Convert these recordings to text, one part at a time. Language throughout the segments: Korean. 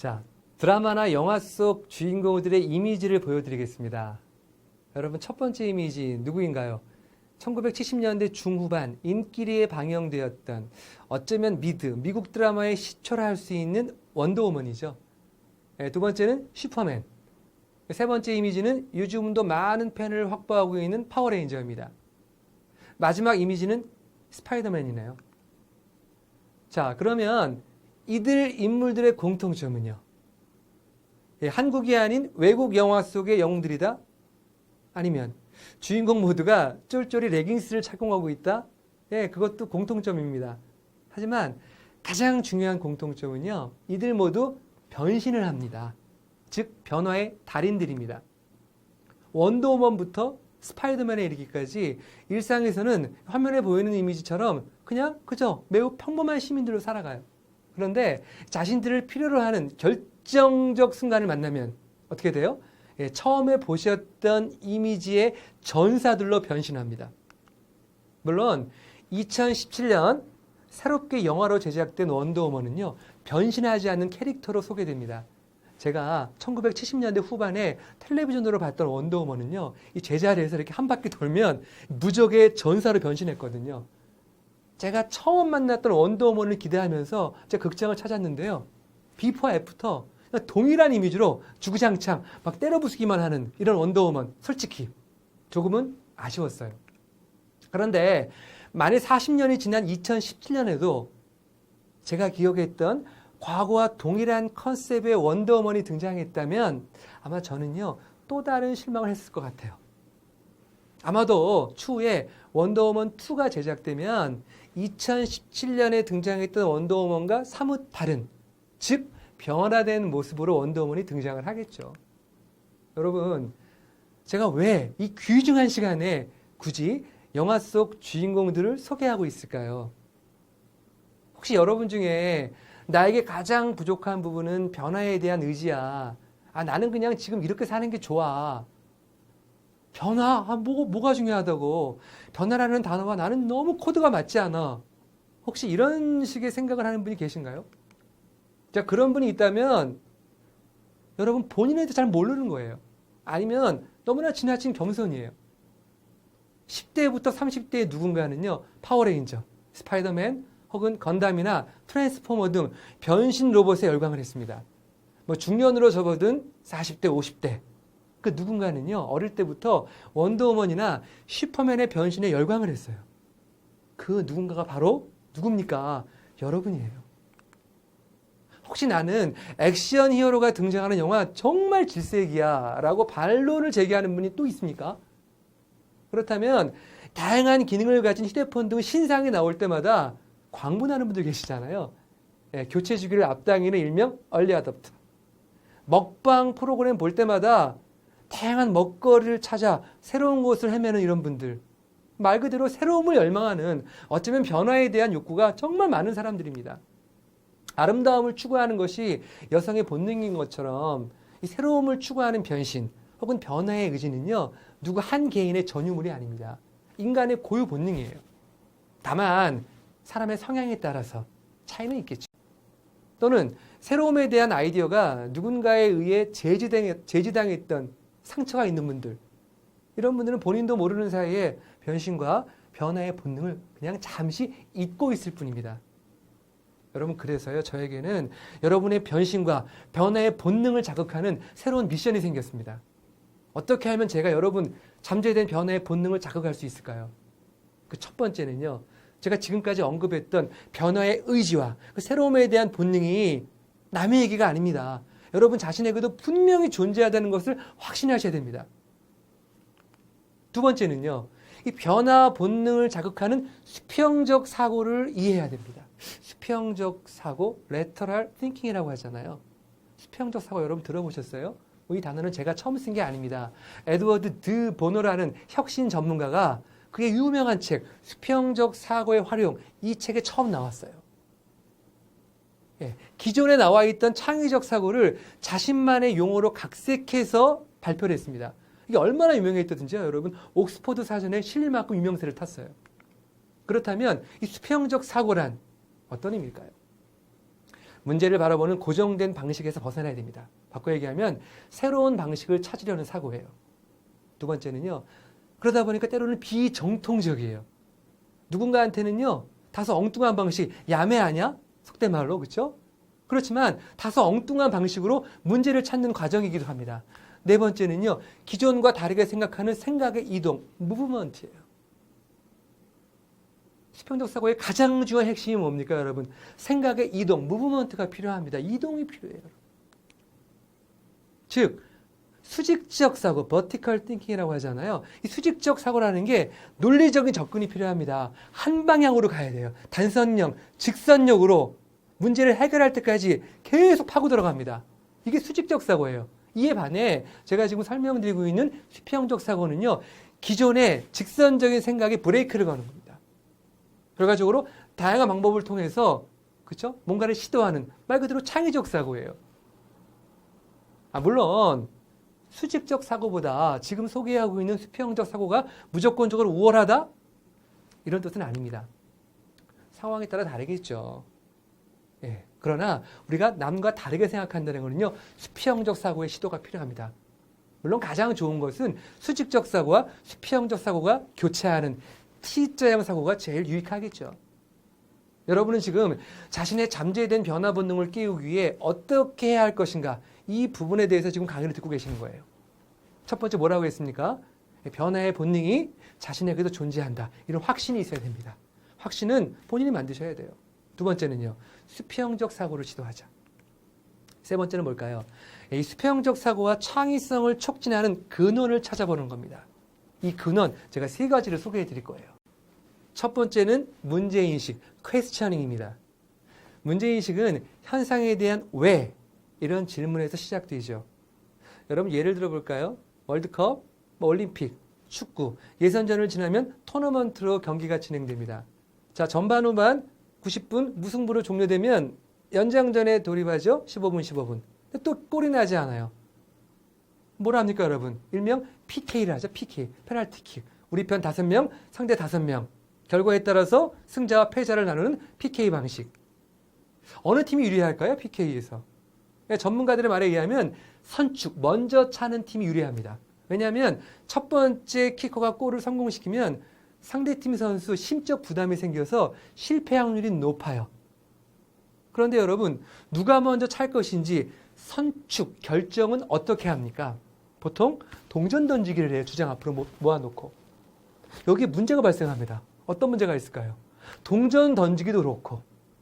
자, 드라마나 영화 속 주인공들의 이미지를 보여드리겠습니다. 여러분, 첫 번째 이미지 누구인가요? 1970년대 중후반 인기리에 방영되었던 어쩌면 미국 드라마의 시초라 할 수 있는 원더우먼이죠. 두 번째는 슈퍼맨. 세 번째 이미지는 요즘도 많은 팬을 확보하고 있는 파워레인저입니다. 마지막 이미지는 스파이더맨이네요. 자, 그러면 이들 인물들의 공통점은요? 한국이 아닌 외국 영화 속의 영웅들이다? 아니면 주인공 모두가 쫄쫄이 레깅스를 착용하고 있다? 예, 그것도 공통점입니다. 하지만 가장 중요한 공통점은요, 이들 모두 변신을 합니다. 즉, 변화의 달인들입니다. 원더우먼부터 스파이더맨에 이르기까지 일상에서는 화면에 보이는 이미지처럼 그냥 그저 매우 평범한 시민들로 살아가요. 그런데 자신들을 필요로 하는 결정적 순간을 만나면 어떻게 돼요? 예, 처음에 보셨던 이미지의 전사들로 변신합니다. 물론 2017년 새롭게 영화로 제작된 원더우먼은요, 변신하지 않는 캐릭터로 소개됩니다. 제가 1970년대 후반에 텔레비전으로 봤던 원더우먼은요, 이 제자리에서 이렇게 한 바퀴 돌면 무적의 전사로 변신했거든요. 제가 처음 만났던 원더우먼을 기대하면서 제가 극장을 찾았는데요. 비포 애프터 동일한 이미지로 주구장창 막 때려부수기만 하는 이런 원더우먼, 솔직히 조금은 아쉬웠어요. 그런데 만에 40년이 지난 2017년에도 제가 기억했던 과거와 동일한 컨셉의 원더우먼이 등장했다면 아마 저는요, 또 다른 실망을 했을 것 같아요. 아마도 추후에 원더우먼 2가 제작되면 2017년에 등장했던 원더우먼과 사뭇 다른, 즉 변화된 모습으로 원더우먼이 등장을 하겠죠. 여러분, 제가 왜 이 귀중한 시간에 굳이 영화 속 주인공들을 소개하고 있을까요? 혹시 여러분 중에 나에게 가장 부족한 부분은 변화에 대한 의지야. 나는 그냥 지금 이렇게 사는 게 좋아. 변화? 뭐가 중요하다고. 변화라는 단어와 나는 너무 코드가 맞지 않아. 혹시 이런 식의 생각을 하는 분이 계신가요? 자, 그런 분이 있다면 여러분 본인에 대해 잘 모르는 거예요. 아니면 너무나 지나친 겸손이에요. 10대부터 30대의 누군가는요, 파워레인저, 스파이더맨, 혹은 건담이나 트랜스포머 등 변신 로봇에 열광을 했습니다. 중년으로 접어든 40대, 50대. 그 누군가는요, 어릴 때부터 원더우먼이나 슈퍼맨의 변신에 열광을 했어요. 그 누군가가 바로 누굽니까? 여러분이에요. 혹시 나는 액션 히어로가 등장하는 영화 정말 질색이야 라고 반론을 제기하는 분이 또 있습니까? 그렇다면 다양한 기능을 가진 휴대폰 등 신상이 나올 때마다 광분하는 분들 계시잖아요. 예, 교체 주기를 앞당기는 일명 얼리 어댑터. 먹방 프로그램 볼 때마다 다양한 먹거리를 찾아 새로운 곳을 헤매는 이런 분들. 말 그대로 새로움을 열망하는, 어쩌면 변화에 대한 욕구가 정말 많은 사람들입니다. 아름다움을 추구하는 것이 여성의 본능인 것처럼 이 새로움을 추구하는 변신 혹은 변화의 의지는요, 누구 한 개인의 전유물이 아닙니다. 인간의 고유 본능이에요. 다만 사람의 성향에 따라서 차이는 있겠죠. 또는 새로움에 대한 아이디어가 누군가에 의해 제지당했던 상처가 있는 분들, 이런 분들은 본인도 모르는 사이에 변신과 변화의 본능을 그냥 잠시 잊고 있을 뿐입니다. 여러분, 그래서요, 저에게는 여러분의 변신과 변화의 본능을 자극하는 새로운 미션이 생겼습니다. 어떻게 하면 제가 여러분 잠재된 변화의 본능을 자극할 수 있을까요? 그 첫 번째는요, 제가 지금까지 언급했던 변화의 의지와 그 새로움에 대한 본능이 남의 얘기가 아닙니다. 여러분 자신에게도 분명히 존재하다는 것을 확신하셔야 됩니다. 두 번째는요, 이 변화 본능을 자극하는 수평적 사고를 이해해야 됩니다. 수평적 사고, lateral thinking이라고 하잖아요. 수평적 사고 여러분 들어보셨어요? 이 단어는 제가 처음 쓴 게 아닙니다. 에드워드 드 보노라는 혁신 전문가가 그의 유명한 책 수평적 사고의 활용, 이 책에 처음 나왔어요. 예, 기존에 나와 있던 창의적 사고를 자신만의 용어로 각색해서 발표를 했습니다. 이게 얼마나 유명했다든지요, 여러분. 옥스퍼드 사전에 실릴 만큼 유명세를 탔어요. 그렇다면 이 수평적 사고란 어떤 의미일까요? 문제를 바라보는 고정된 방식에서 벗어나야 됩니다. 바꿔 얘기하면 새로운 방식을 찾으려는 사고예요. 두 번째는요. 그러다 보니까 때로는 비정통적이에요. 누군가한테는요. 다소 엉뚱한 방식, 야매 아니야? 속된 말로, 그렇죠? 그렇지만 다소 엉뚱한 방식으로 문제를 찾는 과정이기도 합니다. 네 번째는요. 기존과 다르게 생각하는 생각의 이동, 무브먼트예요. 수평적 사고의 가장 중요한 핵심이 뭡니까, 여러분? 생각의 이동, 무브먼트가 필요합니다. 이동이 필요해요. 즉, 수직적 사고, vertical thinking이라고 하잖아요. 이 수직적 사고라는 게 논리적인 접근이 필요합니다. 한 방향으로 가야 돼요. 단선형, 직선력으로 문제를 해결할 때까지 계속 파고 들어갑니다. 이게 수직적 사고예요. 이에 반해 제가 지금 설명드리고 있는 수평적 사고는요. 기존의 직선적인 생각에 브레이크를 거는 겁니다. 결과적으로 다양한 방법을 통해서 그렇죠? 뭔가를 시도하는 말 그대로 창의적 사고예요. 물론 수직적 사고보다 지금 소개하고 있는 수평적 사고가 무조건적으로 우월하다? 이런 뜻은 아닙니다. 상황에 따라 다르겠죠. 예. 그러나 우리가 남과 다르게 생각한다는 것은요. 수평적 사고의 시도가 필요합니다. 물론 가장 좋은 것은 수직적 사고와 수평적 사고가 교차하는 T자형 사고가 제일 유익하겠죠. 여러분은 지금 자신의 잠재된 변화 본능을 깨우기 위해 어떻게 해야 할 것인가 이 부분에 대해서 지금 강의를 듣고 계시는 거예요. 첫 번째 뭐라고 했습니까? 변화의 본능이 자신에게도 존재한다. 이런 확신이 있어야 됩니다. 확신은 본인이 만드셔야 돼요. 두 번째는요. 수평적 사고를 시도하자. 세 번째는 뭘까요? 이 수평적 사고와 창의성을 촉진하는 근원을 찾아보는 겁니다. 이 근원 제가 세 가지를 소개해 드릴 거예요. 첫 번째는 문제인식, 퀘스처닝입니다. 문제인식은 현상에 대한 왜 이런 질문에서 시작되죠. 여러분 예를 들어 볼까요? 월드컵, 올림픽, 축구, 예선전을 지나면 토너먼트로 경기가 진행됩니다. 자, 전반 후반 90분 무승부로 종료되면 연장전에 돌입하죠. 15분. 근데 또 골이 나지 않아요. 뭐라 합니까, 여러분? 일명 PK를 하죠. PK, 페널티킥. 우리 편 5명, 상대 5명. 결과에 따라서 승자와 패자를 나누는 PK 방식. 어느 팀이 유리할까요? PK에서. 전문가들의 말에 의하면 선축, 먼저 차는 팀이 유리합니다. 왜냐하면 첫 번째 키커가 골을 성공시키면 상대팀 선수 심적 부담이 생겨서 실패 확률이 높아요. 그런데 여러분, 누가 먼저 찰 것인지 선축, 결정은 어떻게 합니까? 보통 동전 던지기를 해요. 주장 앞으로 모아놓고. 여기에 문제가 발생합니다. 어떤 문제가 있을까요? 동전 던지기도 그렇고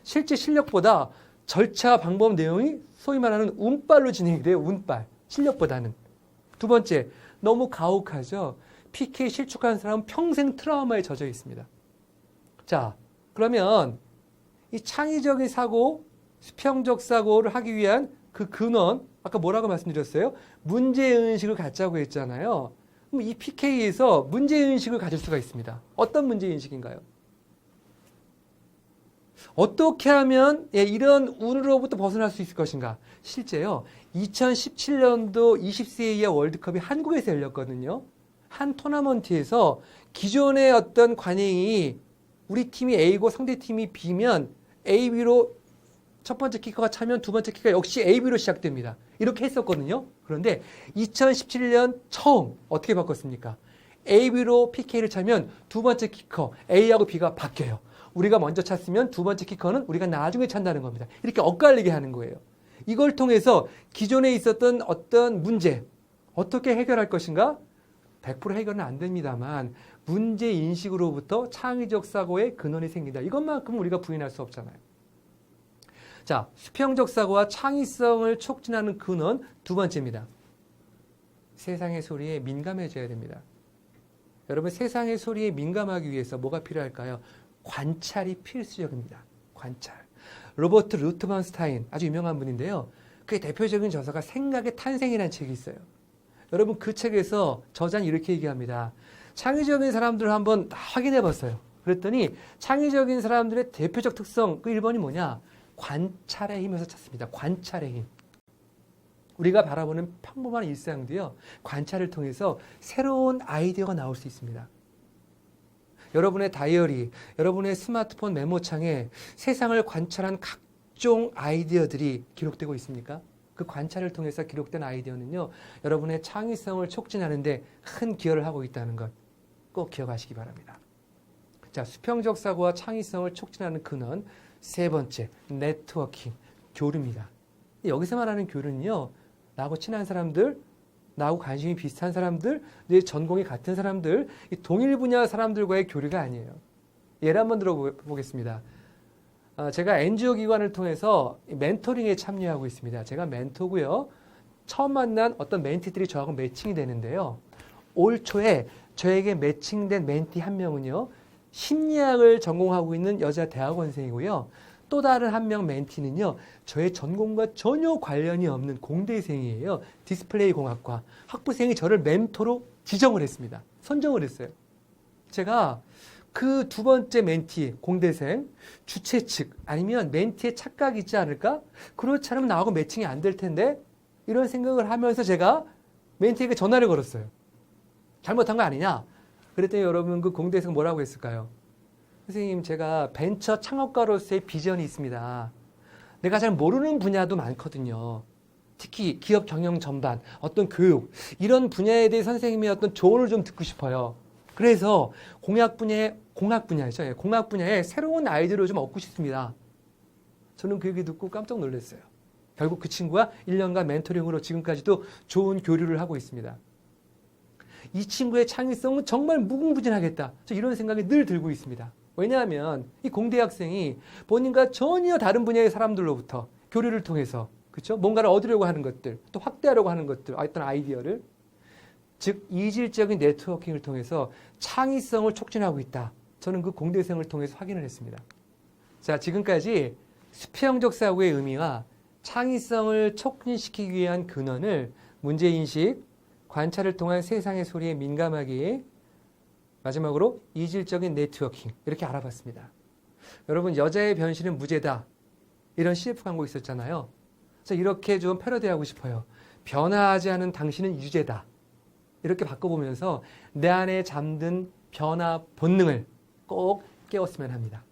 실제 실력보다 절차, 방법, 내용이 소위 말하는 운빨로 진행이 돼요. 운빨. 실력보다는. 두 번째, 너무 가혹하죠. PK 실축한 사람은 평생 트라우마에 젖어 있습니다. 자, 그러면 이 창의적인 사고, 수평적 사고를 하기 위한 그 근원, 아까 뭐라고 말씀드렸어요? 문제의식을 갖자고 했잖아요. 그럼 이 PK에서 문제의식을 가질 수가 있습니다. 어떤 문제의식인가요? 어떻게 하면 이런 운으로부터 벗어날 수 있을 것인가? 실제요. 2017년도 20세 이하 월드컵이 한국에서 열렸거든요. 한 토너먼트에서 기존의 어떤 관행이 우리 팀이 A고 상대 팀이 B면 A, B로 첫 번째 키커가 차면 두 번째 키커가 역시 A, B로 시작됩니다. 이렇게 했었거든요. 그런데 2017년 처음 어떻게 바꿨습니까? A, B로 PK를 차면 두 번째 키커 A하고 B가 바뀌어요. 우리가 먼저 찼으면 두 번째 키커는 우리가 나중에 찬다는 겁니다. 이렇게 엇갈리게 하는 거예요. 이걸 통해서 기존에 있었던 어떤 문제 어떻게 해결할 것인가? 100% 해결은 안 됩니다만 문제인식으로부터 창의적 사고의 근원이 생긴다. 이것만큼 우리가 부인할 수 없잖아요. 자, 수평적 사고와 창의성을 촉진하는 근원 두 번째입니다. 세상의 소리에 민감해져야 됩니다. 여러분 세상의 소리에 민감하기 위해서 뭐가 필요할까요? 관찰이 필수적입니다. 관찰. 로버트 루트먼스타인 아주 유명한 분인데요. 그의 대표적인 저서가 생각의 탄생이라는 책이 있어요. 여러분 그 책에서 저자는 이렇게 얘기합니다. 창의적인 사람들을 한번 확인해 봤어요. 그랬더니 창의적인 사람들의 대표적 특성 그 1번이 뭐냐? 관찰의 힘에서 찾습니다. 관찰의 힘. 우리가 바라보는 평범한 일상도요. 관찰을 통해서 새로운 아이디어가 나올 수 있습니다. 여러분의 다이어리, 여러분의 스마트폰 메모창에 세상을 관찰한 각종 아이디어들이 기록되고 있습니까? 그 관찰을 통해서 기록된 아이디어는요, 여러분의 창의성을 촉진하는데 큰 기여를 하고 있다는 것 꼭 기억하시기 바랍니다. 자, 수평적 사고와 창의성을 촉진하는 근원, 세 번째, 네트워킹, 교류입니다. 여기서 말하는 교류는요, 나하고 친한 사람들, 나하고 관심이 비슷한 사람들, 내 전공이 같은 사람들, 이 동일 분야 사람들과의 교류가 아니에요. 예를 한번 들어보겠습니다. 제가 NGO 기관을 통해서 멘토링에 참여하고 있습니다. 제가 멘토고요. 처음 만난 어떤 멘티들이 저하고 매칭이 되는데요. 올 초에 저에게 매칭된 멘티 한 명은요. 심리학을 전공하고 있는 여자 대학원생이고요. 또 다른 한 명 멘티는요. 저의 전공과 전혀 관련이 없는 공대생이에요. 디스플레이 공학과. 학부생이 저를 멘토로 지정을 했습니다. 선정을 했어요. 제가 그 두 번째 멘티, 공대생, 주최 측 아니면 멘티의 착각이 있지 않을까? 그렇지 않으면 나하고 매칭이 안 될 텐데 이런 생각을 하면서 제가 멘티에게 전화를 걸었어요. 잘못한 거 아니냐? 그랬더니 여러분 그 공대생 뭐라고 했을까요? 선생님, 제가 벤처 창업가로서의 비전이 있습니다. 내가 잘 모르는 분야도 많거든요. 특히 기업 경영 전반, 어떤 교육, 이런 분야에 대해 선생님의 어떤 조언을 좀 듣고 싶어요. 그래서 공학 분야에 새로운 아이디어를 좀 얻고 싶습니다. 저는 그 얘기 듣고 깜짝 놀랐어요. 결국 그 친구와 1년간 멘토링으로 지금까지도 좋은 교류를 하고 있습니다. 이 친구의 창의성은 정말 무궁무진하겠다. 저 이런 생각이 늘 들고 있습니다. 왜냐하면 이 공대 학생이 본인과 전혀 다른 분야의 사람들로부터 교류를 통해서 그렇죠? 뭔가를 얻으려고 하는 것들, 또 확대하려고 하는 것들, 어떤 아이디어를 즉 이질적인 네트워킹을 통해서 창의성을 촉진하고 있다. 저는 그 공대생을 통해서 확인을 했습니다. 자, 지금까지 수평적 사고의 의미와 창의성을 촉진시키기 위한 근원을 문제인식, 관찰을 통한 세상의 소리에 민감하기, 마지막으로 이질적인 네트워킹 이렇게 알아봤습니다. 여러분 여자의 변신은 무죄다. 이런 CF 광고 있었잖아요. 그래서 이렇게 좀 패러디하고 싶어요. 변화하지 않은 당신은 유죄다. 이렇게 바꿔보면서 내 안에 잠든 변화 본능을 꼭 깨웠으면 합니다.